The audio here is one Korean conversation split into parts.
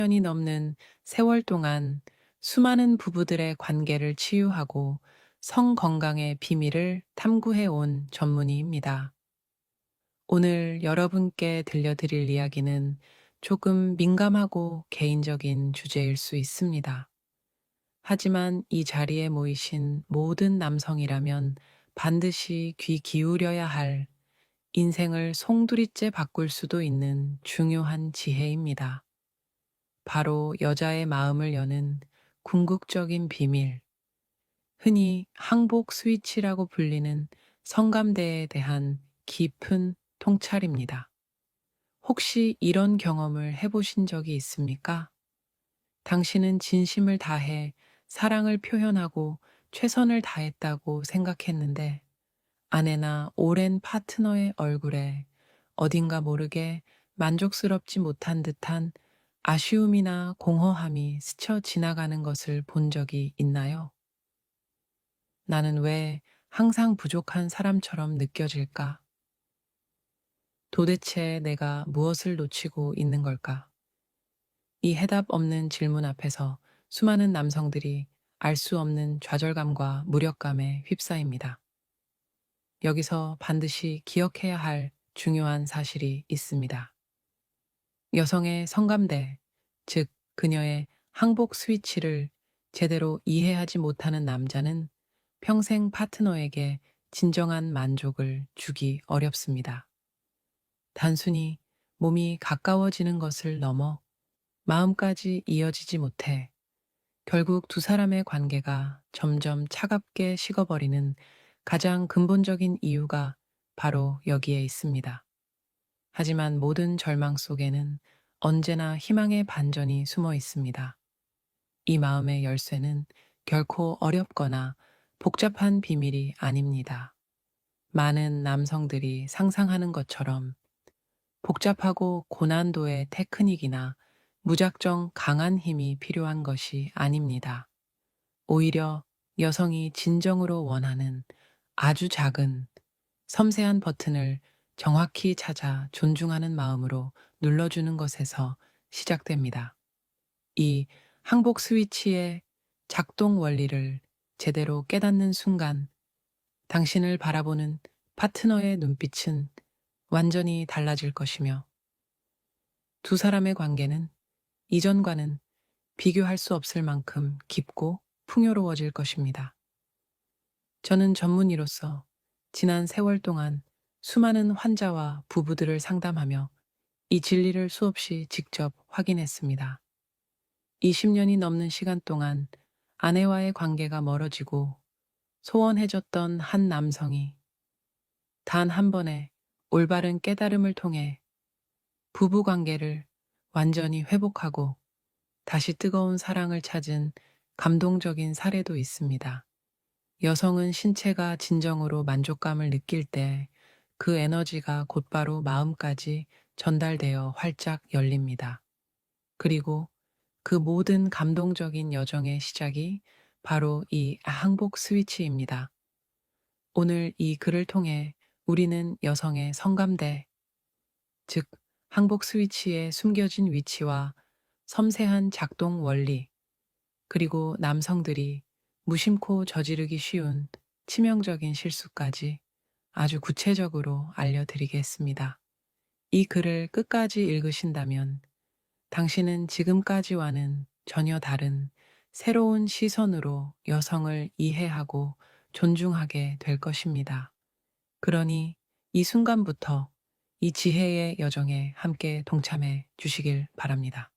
년이 넘는 세월 동안 수많은 부부들의 관계를 치유하고 성 건강의 비밀을 탐구해 온 전문의입니다. 오늘 여러분께 들려드릴 이야기는 조금 민감하고 개인적인 주제일 수 있습니다. 하지만 이 자리에 모이신 모든 남성이라면 반드시 귀 기울여야 할 인생을 송두리째 바꿀 수도 있는 중요한 지혜입니다. 바로 여자의 마음을 여는 궁극적인 비밀, 흔히 항복 스위치라고 불리는 성감대에 대한 깊은 통찰입니다. 혹시 이런 경험을 해보신 적이 있습니까? 당신은 진심을 다해 사랑을 표현하고 최선을 다했다고 생각했는데 아내나 오랜 파트너의 얼굴에 어딘가 모르게 만족스럽지 못한 듯한 아쉬움이나 공허함이 스쳐 지나가는 것을 본 적이 있나요? 나는 왜 항상 부족한 사람처럼 느껴질까? 도대체 내가 무엇을 놓치고 있는 걸까? 이 해답 없는 질문 앞에서 수많은 남성들이 알 수 없는 좌절감과 무력감에 휩싸입니다. 여기서 반드시 기억해야 할 중요한 사실이 있습니다. 여성의 성감대, 즉 그녀의 항복 스위치를 제대로 이해하지 못하는 남자는 평생 파트너에게 진정한 만족을 주기 어렵습니다. 단순히 몸이 가까워지는 것을 넘어 마음까지 이어지지 못해 결국 두 사람의 관계가 점점 차갑게 식어버리는 가장 근본적인 이유가 바로 여기에 있습니다. 하지만 모든 절망 속에는 언제나 희망의 반전이 숨어 있습니다. 이 마음의 열쇠는 결코 어렵거나 복잡한 비밀이 아닙니다. 많은 남성들이 상상하는 것처럼 복잡하고 고난도의 테크닉이나 무작정 강한 힘이 필요한 것이 아닙니다. 오히려 여성이 진정으로 원하는 아주 작은 섬세한 버튼을 정확히 찾아 존중하는 마음으로 눌러주는 것에서 시작됩니다. 이 항복 스위치의 작동 원리를 제대로 깨닫는 순간 당신을 바라보는 파트너의 눈빛은 완전히 달라질 것이며 두 사람의 관계는 이전과는 비교할 수 없을 만큼 깊고 풍요로워질 것입니다. 저는 전문의로서 지난 세월 동안 수많은 환자와 부부들을 상담하며 이 진리를 수없이 직접 확인했습니다. 20년이 넘는 시간 동안 아내와의 관계가 멀어지고 소원해졌던 한 남성이 단 한 번의 올바른 깨달음을 통해 부부 관계를 완전히 회복하고 다시 뜨거운 사랑을 찾은 감동적인 사례도 있습니다. 여성은 신체가 진정으로 만족감을 느낄 때 그 에너지가 곧바로 마음까지 전달되어 활짝 열립니다. 그리고 그 모든 감동적인 여정의 시작이 바로 이 항복 스위치입니다. 오늘 이 글을 통해 우리는 여성의 성감대, 즉 항복 스위치의 숨겨진 위치와 섬세한 작동 원리, 그리고 남성들이 무심코 저지르기 쉬운 치명적인 실수까지 아주 구체적으로 알려드리겠습니다. 이 글을 끝까지 읽으신다면 당신은 지금까지와는 전혀 다른 새로운 시선으로 여성을 이해하고 존중하게 될 것입니다. 그러니 이 순간부터 이 지혜의 여정에 함께 동참해 주시길 바랍니다.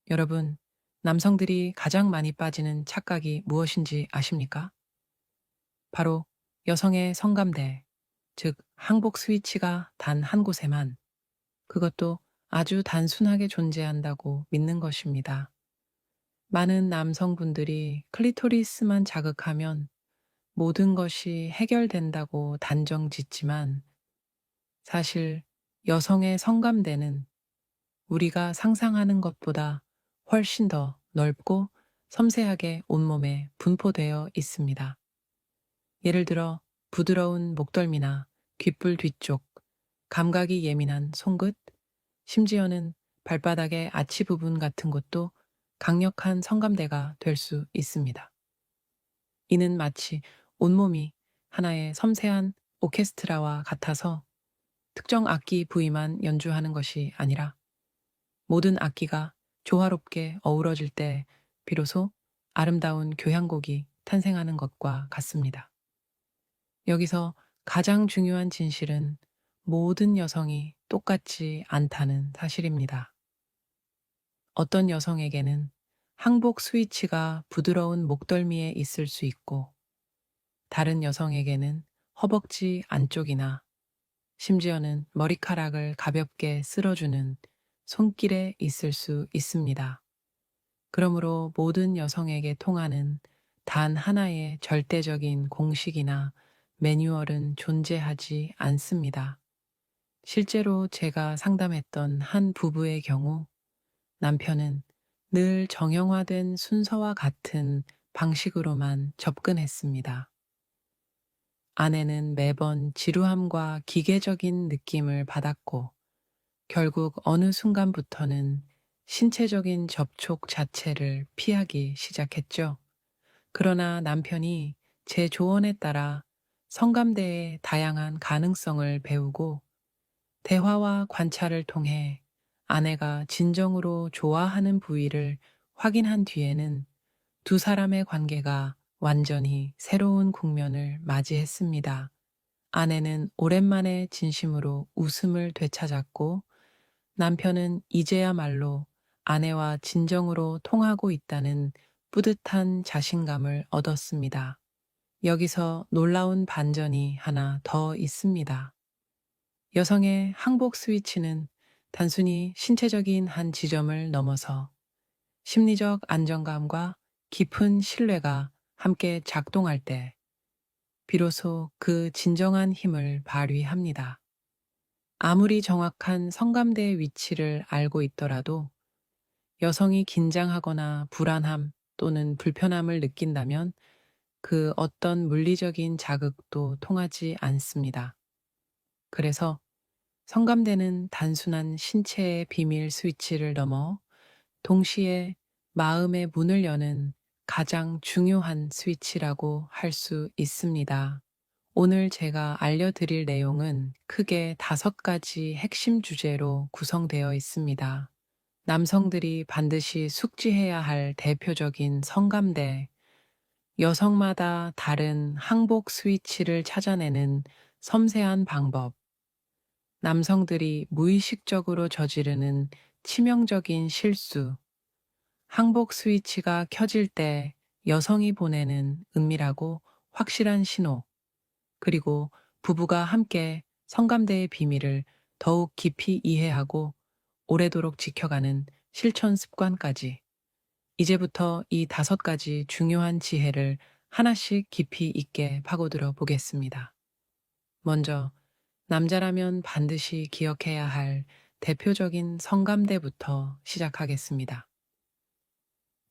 여러분, 남성들이 가장 많이 빠지는 착각이 무엇인지 아십니까? 바로 여성의 성감대, 즉 항복 스위치가 단 한 곳에만, 그것도 아주 단순하게 존재한다고 믿는 것입니다. 많은 남성분들이 클리토리스만 자극하면 모든 것이 해결된다고 단정 짓지만 사실 여성의 성감대는 우리가 상상하는 것보다 훨씬 더 넓고 섬세하게 온몸에 분포되어 있습니다. 예를 들어 부드러운 목덜미나 귓불 뒤쪽, 감각이 예민한 손끝, 심지어는 발바닥의 아치 부분 같은 곳도 강력한 성감대가 될 수 있습니다. 이는 마치 온몸이 하나의 섬세한 오케스트라와 같아서 특정 악기 부위만 연주하는 것이 아니라 모든 악기가 조화롭게 어우러질 때 비로소 아름다운 교향곡이 탄생하는 것과 같습니다. 여기서 가장 중요한 진실은 모든 여성이 똑같지 않다는 사실입니다. 어떤 여성에게는 항복 스위치가 부드러운 목덜미에 있을 수 있고, 다른 여성에게는 허벅지 안쪽이나 심지어는 머리카락을 가볍게 쓸어주는 손길에 있을 수 있습니다. 그러므로 모든 여성에게 통하는 단 하나의 절대적인 공식이나 매뉴얼은 존재하지 않습니다. 실제로 제가 상담했던 한 부부의 경우 남편은 늘 정형화된 순서와 같은 방식으로만 접근했습니다. 아내는 매번 지루함과 기계적인 느낌을 받았고, 결국 어느 순간부터는 신체적인 접촉 자체를 피하기 시작했죠. 그러나 남편이 제 조언에 따라 성감대의 다양한 가능성을 배우고 대화와 관찰을 통해 아내가 진정으로 좋아하는 부위를 확인한 뒤에는 두 사람의 관계가 완전히 새로운 국면을 맞이했습니다. 아내는 오랜만에 진심으로 웃음을 되찾았고, 남편은 이제야말로 아내와 진정으로 통하고 있다는 뿌듯한 자신감을 얻었습니다. 여기서 놀라운 반전이 하나 더 있습니다. 여성의 항복 스위치는 단순히 신체적인 한 지점을 넘어서 심리적 안정감과 깊은 신뢰가 함께 작동할 때 비로소 그 진정한 힘을 발휘합니다. 아무리 정확한 성감대의 위치를 알고 있더라도 여성이 긴장하거나 불안함 또는 불편함을 느낀다면 그 어떤 물리적인 자극도 통하지 않습니다. 그래서 성감대는 단순한 신체의 비밀 스위치를 넘어 동시에 마음의 문을 여는 가장 중요한 스위치라고 할 수 있습니다. 오늘 제가 알려드릴 내용은 크게 5가지 핵심 주제로 구성되어 있습니다. 남성들이 반드시 숙지해야 할 대표적인 성감대, 여성마다 다른 항복 스위치를 찾아내는 섬세한 방법, 남성들이 무의식적으로 저지르는 치명적인 실수, 항복 스위치가 켜질 때 여성이 보내는 은밀하고 확실한 신호, 그리고 부부가 함께 성감대의 비밀을 더욱 깊이 이해하고 오래도록 지켜가는 실천 습관까지. 이제부터 이 5가지 중요한 지혜를 하나씩 깊이 있게 파고들어 보겠습니다. 먼저, 남자라면 반드시 기억해야 할 대표적인 성감대부터 시작하겠습니다.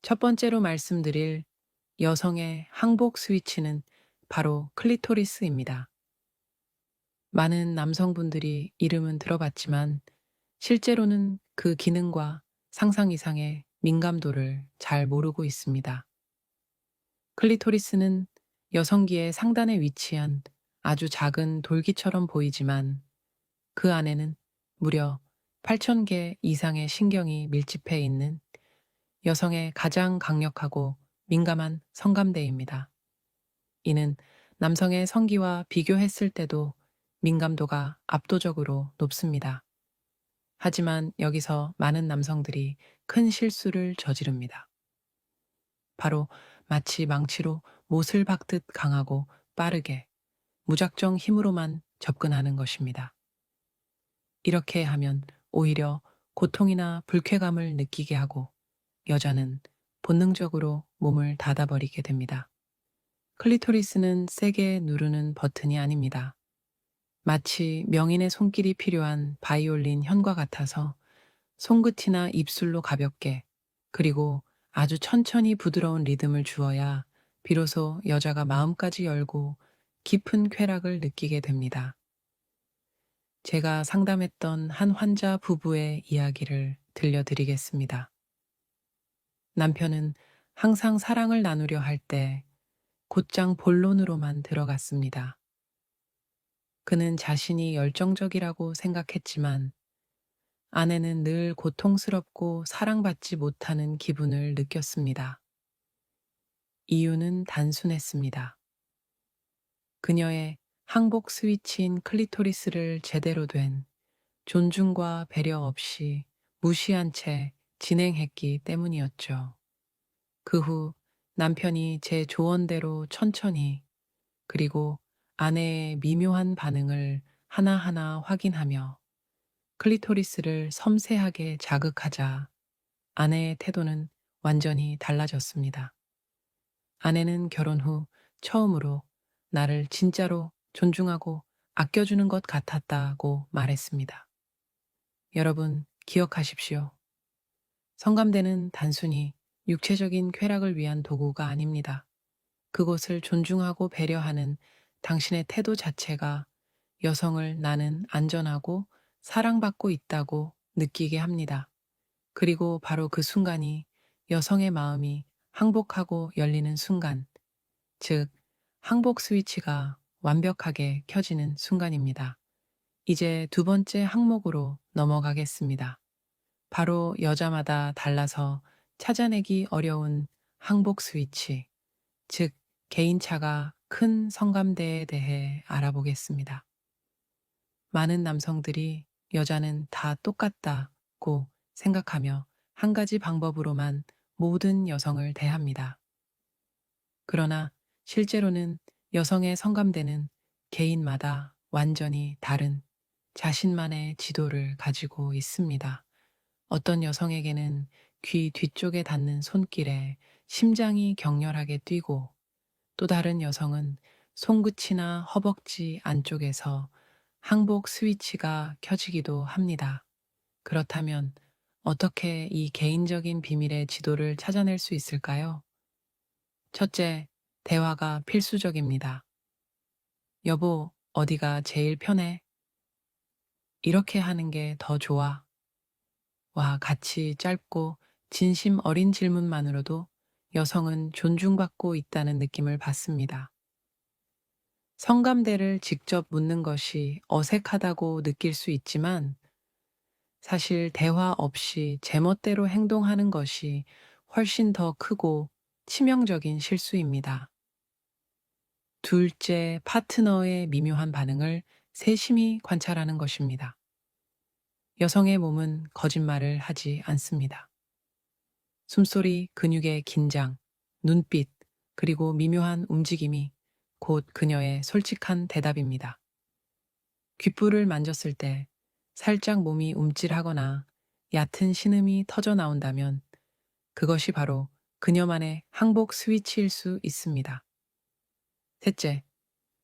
첫 번째로 말씀드릴 여성의 항복 스위치는 바로 클리토리스입니다. 많은 남성분들이 이름은 들어봤지만 실제로는 그 기능과 상상 이상의 민감도를 잘 모르고 있습니다. 클리토리스는 여성기의 상단에 위치한 아주 작은 돌기처럼 보이지만 그 안에는 무려 8,000개 이상의 신경이 밀집해 있는 여성의 가장 강력하고 민감한 성감대입니다. 이는 남성의 성기와 비교했을 때도 민감도가 압도적으로 높습니다. 하지만 여기서 많은 남성들이 큰 실수를 저지릅니다. 바로 마치 망치로 못을 박듯 강하고 빠르게 무작정 힘으로만 접근하는 것입니다. 이렇게 하면 오히려 고통이나 불쾌감을 느끼게 하고 여자는 본능적으로 몸을 닫아버리게 됩니다. 클리토리스는 세게 누르는 버튼이 아닙니다. 마치 명인의 손길이 필요한 바이올린 현과 같아서 손끝이나 입술로 가볍게, 그리고 아주 천천히 부드러운 리듬을 주어야 비로소 여자가 마음까지 열고 깊은 쾌락을 느끼게 됩니다. 제가 상담했던 한 환자 부부의 이야기를 들려드리겠습니다. 남편은 항상 사랑을 나누려 할 때 곧장 본론으로만 들어갔습니다. 그는 자신이 열정적이라고 생각했지만 아내는 늘 고통스럽고 사랑받지 못하는 기분을 느꼈습니다. 이유는 단순했습니다. 그녀의 항복 스위치인 클리토리스를 제대로 된 존중과 배려 없이 무시한 채 진행했기 때문이었죠. 그 후 남편이 제 조언대로 천천히 그리고 아내의 미묘한 반응을 하나하나 확인하며 클리토리스를 섬세하게 자극하자 아내의 태도는 완전히 달라졌습니다. 아내는 결혼 후 처음으로 나를 진짜로 존중하고 아껴주는 것 같았다고 말했습니다. 여러분, 기억하십시오. 성감대는 단순히 육체적인 쾌락을 위한 도구가 아닙니다. 그곳을 존중하고 배려하는 당신의 태도 자체가 여성을 나는 안전하고 사랑받고 있다고 느끼게 합니다. 그리고 바로 그 순간이 여성의 마음이 항복하고 열리는 순간, 즉, 항복 스위치가 완벽하게 켜지는 순간입니다. 이제 두 번째 항목으로 넘어가겠습니다. 바로 여자마다 달라서 찾아내기 어려운 항복 스위치, 즉, 개인차가 큰 성감대에 대해 알아보겠습니다. 많은 남성들이 여자는 다 똑같다고 생각하며 한 가지 방법으로만 모든 여성을 대합니다. 그러나 실제로는 여성의 성감대는 개인마다 완전히 다른 자신만의 지도를 가지고 있습니다. 어떤 여성에게는 귀 뒤쪽에 닿는 손길에 심장이 격렬하게 뛰고 또 다른 여성은 손끝이나 허벅지 안쪽에서 항복 스위치가 켜지기도 합니다. 그렇다면 어떻게 이 개인적인 비밀의 지도를 찾아낼 수 있을까요? 첫째, 대화가 필수적입니다. 여보, 어디가 제일 편해? 이렇게 하는 게 더 좋아. 와, 같이 짧고 진심 어린 질문만으로도 여성은 존중받고 있다는 느낌을 받습니다. 성감대를 직접 묻는 것이 어색하다고 느낄 수 있지만 사실 대화 없이 제멋대로 행동하는 것이 훨씬 더 크고 치명적인 실수입니다. 둘째, 파트너의 미묘한 반응을 세심히 관찰하는 것입니다. 여성의 몸은 거짓말을 하지 않습니다. 숨소리, 근육의 긴장, 눈빛, 그리고 미묘한 움직임이 곧 그녀의 솔직한 대답입니다. 귓불을 만졌을 때 살짝 몸이 움찔하거나 얕은 신음이 터져 나온다면 그것이 바로 그녀만의 항복 스위치일 수 있습니다. 셋째,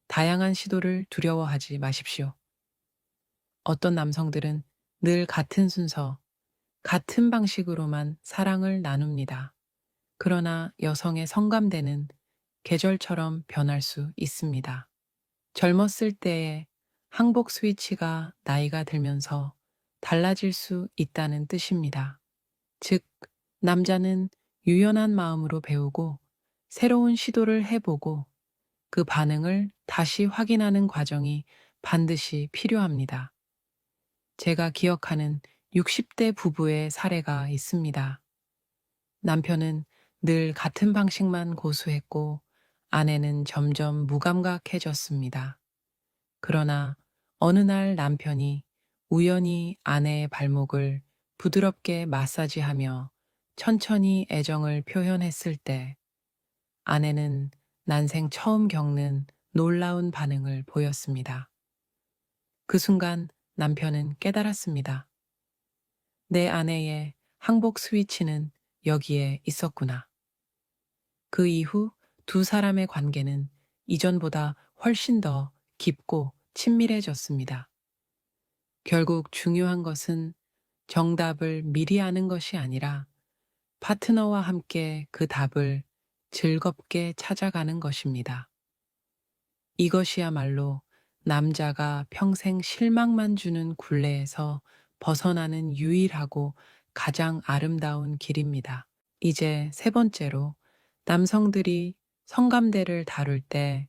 다양한 시도를 두려워하지 마십시오. 어떤 남성들은 늘 같은 순서, 같은 방식으로만 사랑을 나눕니다. 그러나 여성의 성감대는 계절처럼 변할 수 있습니다. 젊었을 때의 항복 스위치가 나이가 들면서 달라질 수 있다는 뜻입니다. 즉, 남자는 유연한 마음으로 배우고 새로운 시도를 해보고 그 반응을 다시 확인하는 과정이 반드시 필요합니다. 제가 기억하는 60대 부부의 사례가 있습니다. 남편은 늘 같은 방식만 고수했고 아내는 점점 무감각해졌습니다. 그러나 어느 날 남편이 우연히 아내의 발목을 부드럽게 마사지하며 천천히 애정을 표현했을 때 아내는 난생 처음 겪는 놀라운 반응을 보였습니다. 그 순간 남편은 깨달았습니다. 내 아내의 항복 스위치는 여기에 있었구나. 그 이후 두 사람의 관계는 이전보다 훨씬 더 깊고 친밀해졌습니다. 결국 중요한 것은 정답을 미리 아는 것이 아니라 파트너와 함께 그 답을 즐겁게 찾아가는 것입니다. 이것이야말로 남자가 평생 실망만 주는 굴레에서 벗어나는 유일하고 가장 아름다운 길입니다. 이제 세 번째로, 남성들이 성감대를 다룰 때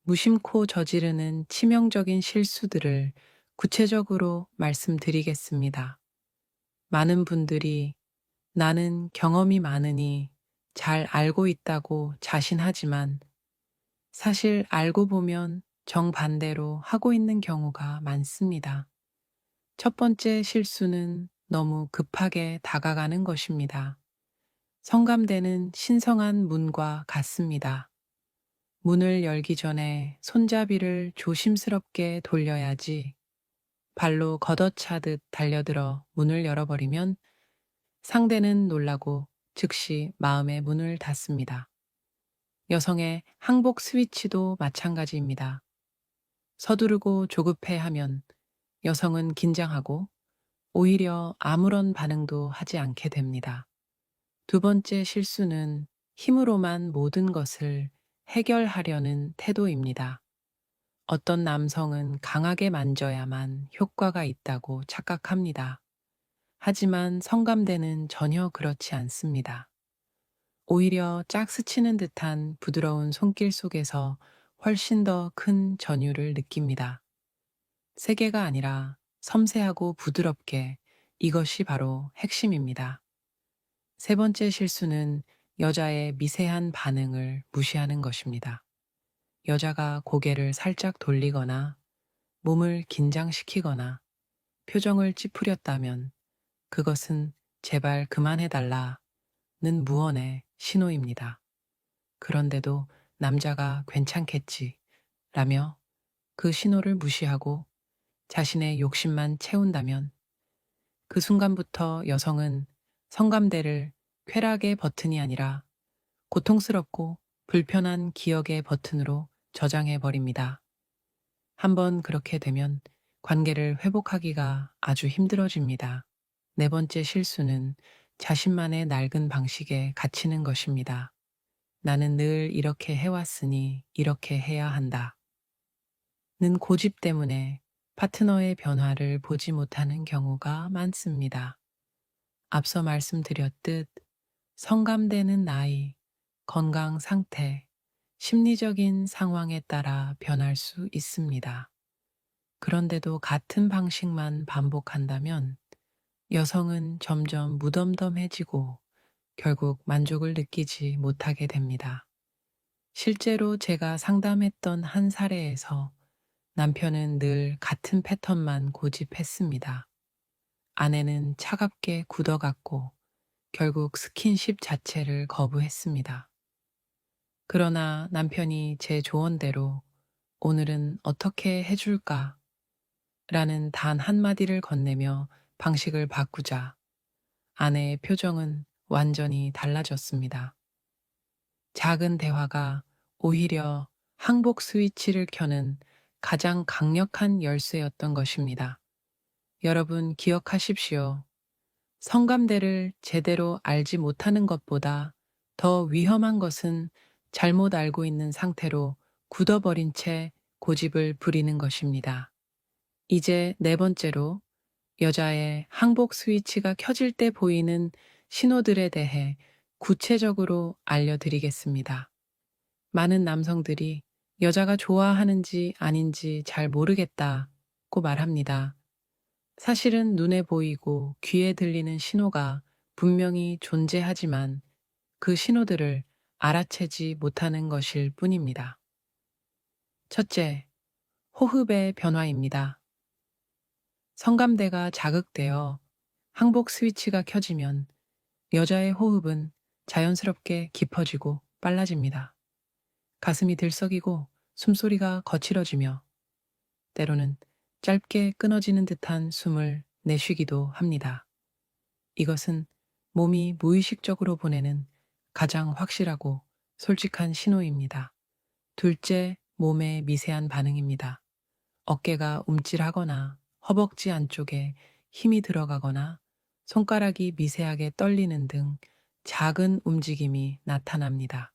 무심코 저지르는 치명적인 실수들을 구체적으로 말씀드리겠습니다. 많은 분들이 나는 경험이 많으니 잘 알고 있다고 자신하지만, 사실 알고 보면 정반대로 하고 있는 경우가 많습니다. 첫 번째 실수는 너무 급하게 다가가는 것입니다. 성감대는 신성한 문과 같습니다. 문을 열기 전에 손잡이를 조심스럽게 돌려야지, 발로 걷어차듯 달려들어 문을 열어버리면 상대는 놀라고 즉시 마음의 문을 닫습니다. 여성의 항복 스위치도 마찬가지입니다. 서두르고 조급해 하면 여성은 긴장하고 오히려 아무런 반응도 하지 않게 됩니다. 두 번째 실수는 힘으로만 모든 것을 해결하려는 태도입니다. 어떤 남성은 강하게 만져야만 효과가 있다고 착각합니다. 하지만 성감대는 전혀 그렇지 않습니다. 오히려 짝스치는 듯한 부드러운 손길 속에서 훨씬 더 큰 전율을 느낍니다. 세게가 아니라 섬세하고 부드럽게, 이것이 바로 핵심입니다. 세 번째 실수는 여자의 미세한 반응을 무시하는 것입니다. 여자가 고개를 살짝 돌리거나 몸을 긴장시키거나 표정을 찌푸렸다면, 그것은 제발 그만해달라는 무언의 신호입니다. 그런데도 남자가 괜찮겠지 라며 그 신호를 무시하고 자신의 욕심만 채운다면, 그 순간부터 여성은 성감대를 쾌락의 버튼이 아니라 고통스럽고 불편한 기억의 버튼으로 저장해 버립니다. 한번 그렇게 되면 관계를 회복하기가 아주 힘들어집니다. 네 번째 실수는 자신만의 낡은 방식에 갇히는 것입니다. 나는 늘 이렇게 해왔으니 이렇게 해야 한다. 는 고집 때문에 파트너의 변화를 보지 못하는 경우가 많습니다. 앞서 말씀드렸듯 성감대는 나이, 건강 상태, 심리적인 상황에 따라 변할 수 있습니다. 그런데도 같은 방식만 반복한다면 여성은 점점 무덤덤해지고 결국 만족을 느끼지 못하게 됩니다. 실제로 제가 상담했던 한 사례에서 남편은 늘 같은 패턴만 고집했습니다. 아내는 차갑게 굳어갔고 결국 스킨십 자체를 거부했습니다. 그러나 남편이 제 조언대로 오늘은 어떻게 해줄까? 라는 단 한마디를 건네며 방식을 바꾸자 아내의 표정은 완전히 달라졌습니다. 작은 대화가 오히려 항복 스위치를 켜는 가장 강력한 열쇠였던 것입니다. 여러분 기억하십시오. 성감대를 제대로 알지 못하는 것보다 더 위험한 것은 잘못 알고 있는 상태로 굳어버린 채 고집을 부리는 것입니다. 이제 네 번째로, 여자의 항복 스위치가 켜질 때 보이는 신호들에 대해 구체적으로 알려드리겠습니다. 많은 남성들이 여자가 좋아하는지 아닌지 잘 모르겠다고 말합니다. 사실은 눈에 보이고 귀에 들리는 신호가 분명히 존재하지만 그 신호들을 알아채지 못하는 것일 뿐입니다. 첫째, 호흡의 변화입니다. 성감대가 자극되어 항복 스위치가 켜지면 여자의 호흡은 자연스럽게 깊어지고 빨라집니다. 가슴이 들썩이고 숨소리가 거칠어지며 때로는 짧게 끊어지는 듯한 숨을 내쉬기도 합니다. 이것은 몸이 무의식적으로 보내는 가장 확실하고 솔직한 신호입니다. 둘째, 몸의 미세한 반응입니다. 어깨가 움찔하거나 허벅지 안쪽에 힘이 들어가거나 손가락이 미세하게 떨리는 등 작은 움직임이 나타납니다.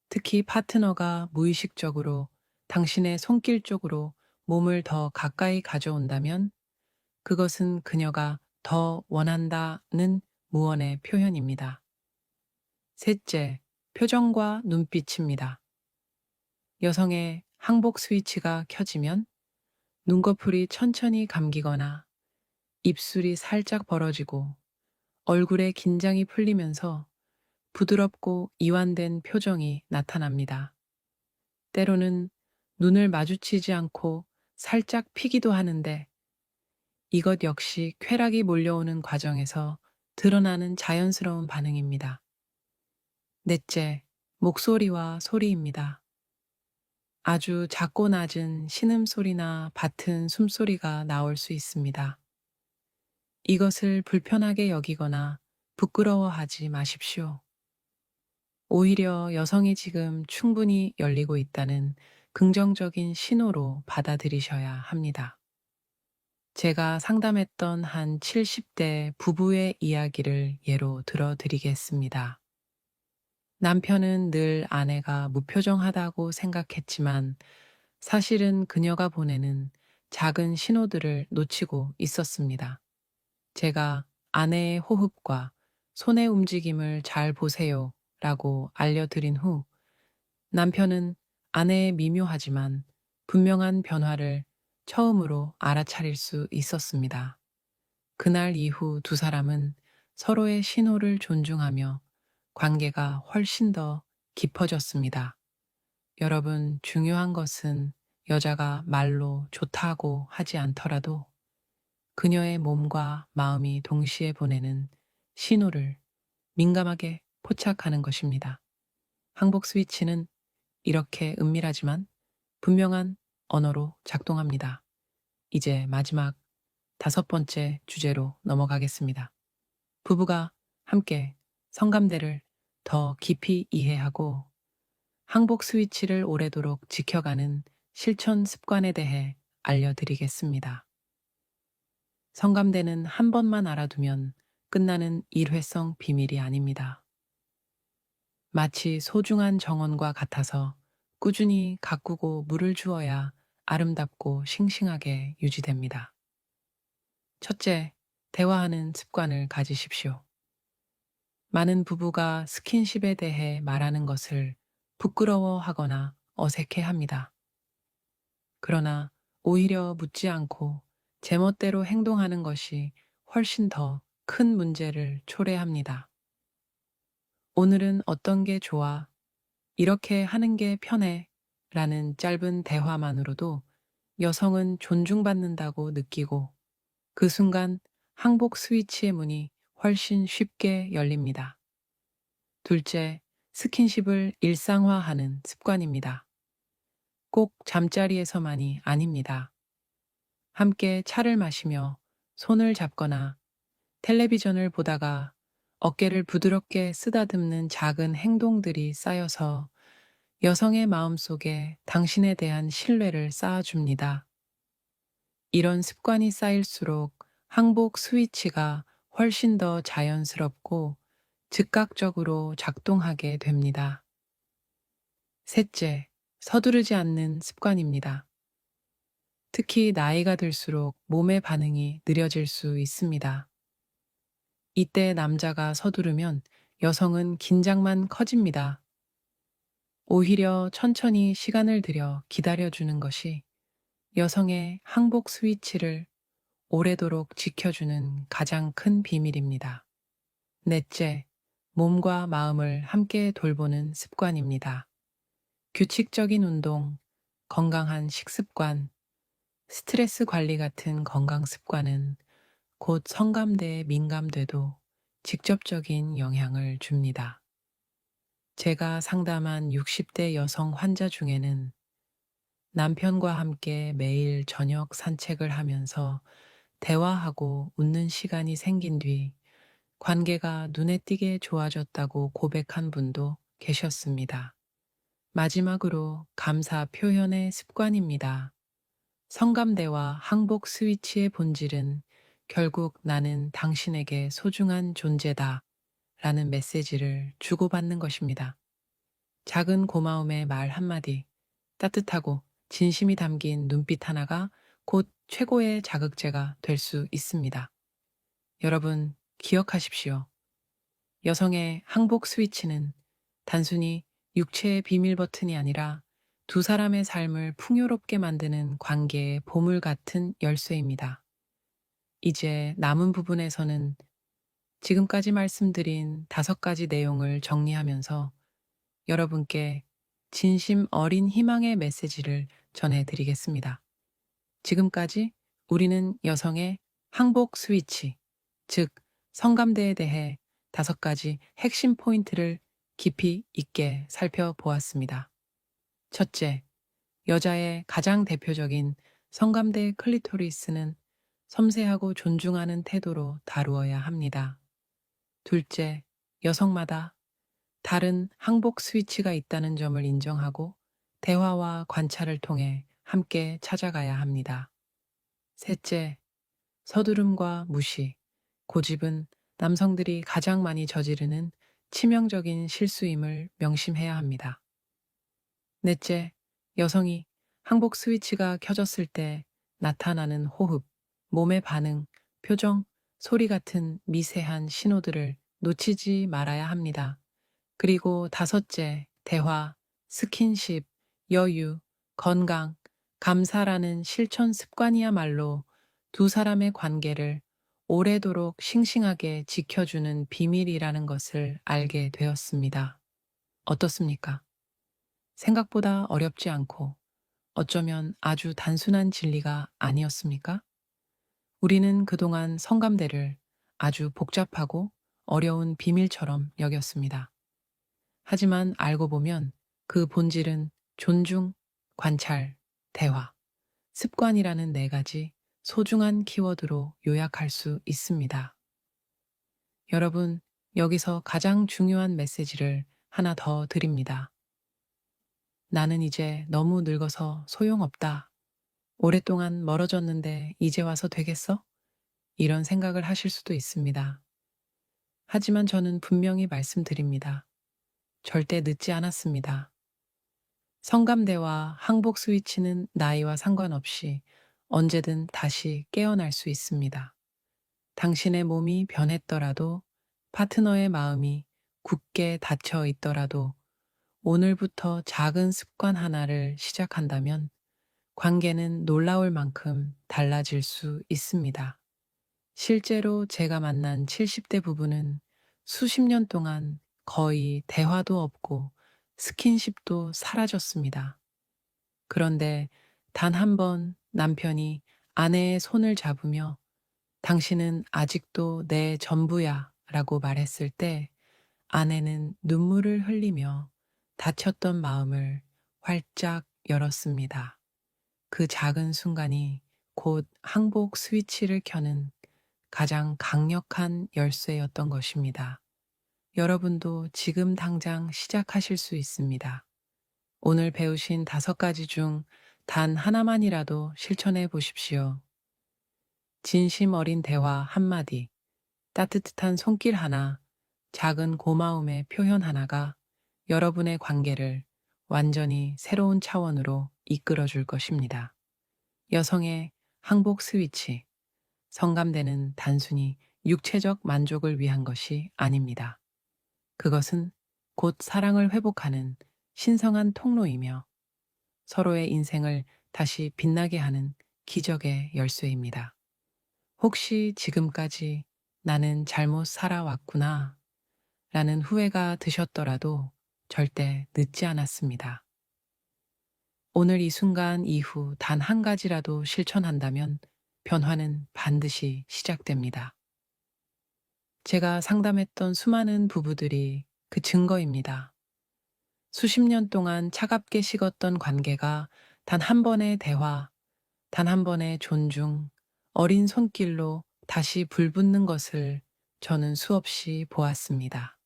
특히 파트너가 무의식적으로 당신의 손길 쪽으로 몸을 더 가까이 가져온다면, 그것은 그녀가 더 원한다는 무언의 표현입니다. 셋째, 표정과 눈빛입니다. 여성의 항복 스위치가 켜지면 눈꺼풀이 천천히 감기거나 입술이 살짝 벌어지고 얼굴에 긴장이 풀리면서 부드럽고 이완된 표정이 나타납니다. 때로는 눈을 마주치지 않고 살짝 피기도 하는데 이것 역시 쾌락이 몰려오는 과정에서 드러나는 자연스러운 반응입니다. 넷째, 목소리와 소리입니다. 아주 작고 낮은 신음소리나 밭은 숨소리가 나올 수 있습니다. 이것을 불편하게 여기거나 부끄러워하지 마십시오. 오히려 여성이 지금 충분히 열리고 있다는 긍정적인 신호로 받아들이셔야 합니다. 제가 상담했던 한 70대 부부의 이야기를 예로 들어드리겠습니다. 남편은 늘 아내가 무표정하다고 생각했지만 사실은 그녀가 보내는 작은 신호들을 놓치고 있었습니다. 제가 아내의 호흡과 손의 움직임을 잘 보세요 라고 알려드린 후 남편은 아내의 미묘하지만 분명한 변화를 처음으로 알아차릴 수 있었습니다. 그날 이후 두 사람은 서로의 신호를 존중하며 관계가 훨씬 더 깊어졌습니다. 여러분, 중요한 것은 여자가 말로 좋다고 하지 않더라도 그녀의 몸과 마음이 동시에 보내는 신호를 민감하게 포착하는 것입니다. 항복 스위치는 이렇게 은밀하지만 분명한 언어로 작동합니다. 이제 마지막 다섯 번째 주제로 넘어가겠습니다. 부부가 함께 성감대를 더 깊이 이해하고 항복 스위치를 오래도록 지켜가는 실천 습관에 대해 알려드리겠습니다. 성감대는 한 번만 알아두면 끝나는 일회성 비밀이 아닙니다. 마치 소중한 정원과 같아서 꾸준히 가꾸고 물을 주어야 아름답고 싱싱하게 유지됩니다. 첫째, 대화하는 습관을 가지십시오. 많은 부부가 스킨십에 대해 말하는 것을 부끄러워하거나 어색해 합니다. 그러나 오히려 묻지 않고 제멋대로 행동하는 것이 훨씬 더 큰 문제를 초래합니다. 오늘은 어떤 게 좋아? 이렇게 하는 게 편해? 라는 짧은 대화만으로도 여성은 존중받는다고 느끼고 그 순간 항복 스위치의 문이 훨씬 쉽게 열립니다. 둘째, 스킨십을 일상화하는 습관입니다. 꼭 잠자리에서만이 아닙니다. 함께 차를 마시며 손을 잡거나 텔레비전을 보다가 어깨를 부드럽게 쓰다듬는 작은 행동들이 쌓여서 여성의 마음속에 당신에 대한 신뢰를 쌓아줍니다. 이런 습관이 쌓일수록 항복 스위치가 훨씬 더 자연스럽고 즉각적으로 작동하게 됩니다. 셋째, 서두르지 않는 습관입니다. 특히 나이가 들수록 몸의 반응이 느려질 수 있습니다. 이때 남자가 서두르면 여성은 긴장만 커집니다. 오히려 천천히 시간을 들여 기다려주는 것이 여성의 항복 스위치를 오래도록 지켜주는 가장 큰 비밀입니다. 넷째, 몸과 마음을 함께 돌보는 습관입니다. 규칙적인 운동, 건강한 식습관, 스트레스 관리 같은 건강 습관은 곧 성감대에 민감돼도 직접적인 영향을 줍니다. 제가 상담한 60대 여성 환자 중에는 남편과 함께 매일 저녁 산책을 하면서 대화하고 웃는 시간이 생긴 뒤 관계가 눈에 띄게 좋아졌다고 고백한 분도 계셨습니다. 마지막으로 감사 표현의 습관입니다. 성감대와 항복 스위치의 본질은 결국 나는 당신에게 소중한 존재다 라는 메시지를 주고받는 것입니다. 작은 고마움의 말 한마디, 따뜻하고 진심이 담긴 눈빛 하나가 곧 최고의 자극제가 될 수 있습니다. 여러분, 기억하십시오. 여성의 항복 스위치는 단순히 육체의 비밀 버튼이 아니라 두 사람의 삶을 풍요롭게 만드는 관계의 보물 같은 열쇠입니다. 이제 남은 부분에서는 지금까지 말씀드린 5가지 내용을 정리하면서 여러분께 진심 어린 희망의 메시지를 전해드리겠습니다. 지금까지 우리는 여성의 항복 스위치, 즉, 성감대에 대해 5가지 핵심 포인트를 깊이 있게 살펴보았습니다. 첫째, 여자의 가장 대표적인 성감대 클리토리스는 섬세하고 존중하는 태도로 다루어야 합니다. 둘째, 여성마다 다른 항복 스위치가 있다는 점을 인정하고 대화와 관찰을 통해 함께 찾아가야 합니다. 셋째, 서두름과 무시, 고집은 남성들이 가장 많이 저지르는 치명적인 실수임을 명심해야 합니다. 넷째, 여성이 항복 스위치가 켜졌을 때 나타나는 호흡, 몸의 반응, 표정, 소리 같은 미세한 신호들을 놓치지 말아야 합니다. 그리고 다섯째, 대화, 스킨십, 여유, 건강, 감사라는 실천 습관이야말로 두 사람의 관계를 오래도록 싱싱하게 지켜주는 비밀이라는 것을 알게 되었습니다. 어떻습니까? 생각보다 어렵지 않고 어쩌면 아주 단순한 진리가 아니었습니까? 우리는 그동안 성감대를 아주 복잡하고 어려운 비밀처럼 여겼습니다. 하지만 알고 보면 그 본질은 존중, 관찰, 대화, 습관이라는 4가지 소중한 키워드로 요약할 수 있습니다. 여러분, 여기서 가장 중요한 메시지를 하나 더 드립니다. 나는 이제 너무 늙어서 소용없다. 오랫동안 멀어졌는데 이제 와서 되겠어? 이런 생각을 하실 수도 있습니다. 하지만 저는 분명히 말씀드립니다. 절대 늦지 않았습니다. 성감대와 항복 스위치는 나이와 상관없이 언제든 다시 깨어날 수 있습니다. 당신의 몸이 변했더라도, 파트너의 마음이 굳게 닫혀 있더라도 오늘부터 작은 습관 하나를 시작한다면 관계는 놀라울 만큼 달라질 수 있습니다. 실제로 제가 만난 70대 부부는 수십 년 동안 거의 대화도 없고 스킨십도 사라졌습니다. 그런데 단 한 번 남편이 아내의 손을 잡으며 당신은 아직도 내 전부야 라고 말했을 때 아내는 눈물을 흘리며 닫혔던 마음을 활짝 열었습니다. 그 작은 순간이 곧 항복 스위치를 켜는 가장 강력한 열쇠였던 것입니다. 여러분도 지금 당장 시작하실 수 있습니다. 오늘 배우신 5가지 중 단 하나만이라도 실천해 보십시오. 진심 어린 대화 한마디, 따뜻한 손길 하나, 작은 고마움의 표현 하나가 여러분의 관계를 완전히 새로운 차원으로 이끌어 줄 것입니다. 여성의 항복 스위치, 성감대는 단순히 육체적 만족을 위한 것이 아닙니다. 그것은 곧 사랑을 회복하는 신성한 통로이며 서로의 인생을 다시 빛나게 하는 기적의 열쇠입니다. 혹시 지금까지 나는 잘못 살아왔구나 라는 후회가 드셨더라도 절대 늦지 않았습니다. 오늘 이 순간 이후 단 한 가지라도 실천한다면 변화는 반드시 시작됩니다. 제가 상담했던 수많은 부부들이 그 증거입니다. 수십 년 동안 차갑게 식었던 관계가 단 한 번의 대화, 단 한 번의 존중, 어린 손길로 다시 불붙는 것을 저는 수없이 보았습니다.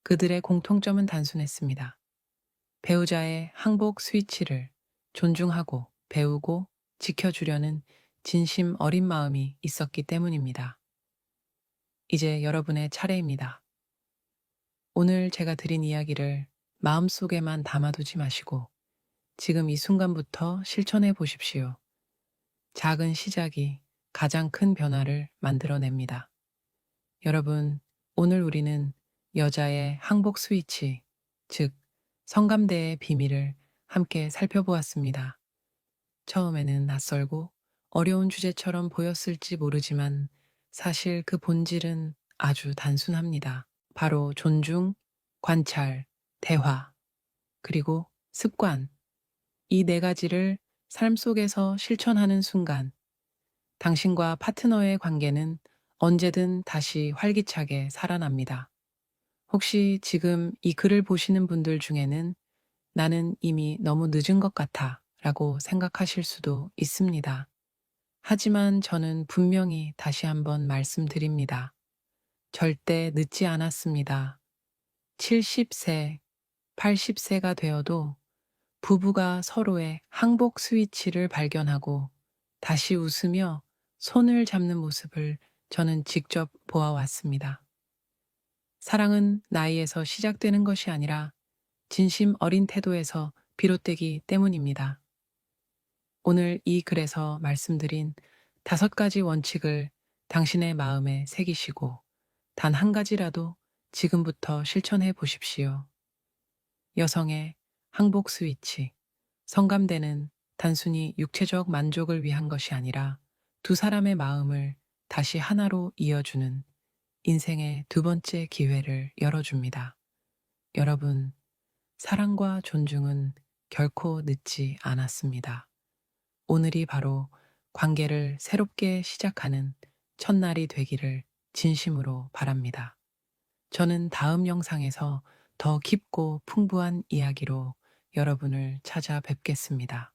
그들의 공통점은 단순했습니다. 배우자의 항복 스위치를 존중하고 배우고 지켜주려는 진심 어린 마음이 있었기 때문입니다. 이제 여러분의 차례입니다. 오늘 제가 드린 이야기를 마음속에만 담아두지 마시고 지금 이 순간부터 실천해 보십시오. 작은 시작이 가장 큰 변화를 만들어냅니다. 여러분, 오늘 우리는 여자의 항복 스위치, 즉, 성감대의 비밀을 함께 살펴보았습니다. 처음에는 낯설고 어려운 주제처럼 보였을지 모르지만 사실 그 본질은 아주 단순합니다. 바로 존중, 관찰, 대화, 그리고 습관. 이 네 가지를 삶 속에서 실천하는 순간 당신과 파트너의 관계는 언제든 다시 활기차게 살아납니다. 혹시 지금 이 글을 보시는 분들 중에는 나는 이미 너무 늦은 것 같아 라고 생각하실 수도 있습니다. 하지만 저는 분명히 다시 한번 말씀드립니다. 절대 늦지 않았습니다. 70세, 80세가 되어도 부부가 서로의 항복 스위치를 발견하고 다시 웃으며 손을 잡는 모습을 저는 직접 보아왔습니다. 사랑은 나이에서 시작되는 것이 아니라 진심 어린 태도에서 비롯되기 때문입니다. 오늘 이 글에서 말씀드린 5가지 원칙을 당신의 마음에 새기시고 단 한 가지라도 지금부터 실천해 보십시오. 여성의 항복 스위치. 성감대는 단순히 육체적 만족을 위한 것이 아니라 두 사람의 마음을 다시 하나로 이어주는 인생의 두 번째 기회를 열어줍니다. 여러분, 사랑과 존중은 결코 늦지 않았습니다. 오늘이 바로 관계를 새롭게 시작하는 첫날이 되기를 진심으로 바랍니다. 저는 다음 영상에서 더 깊고 풍부한 이야기로 여러분을 찾아뵙겠습니다.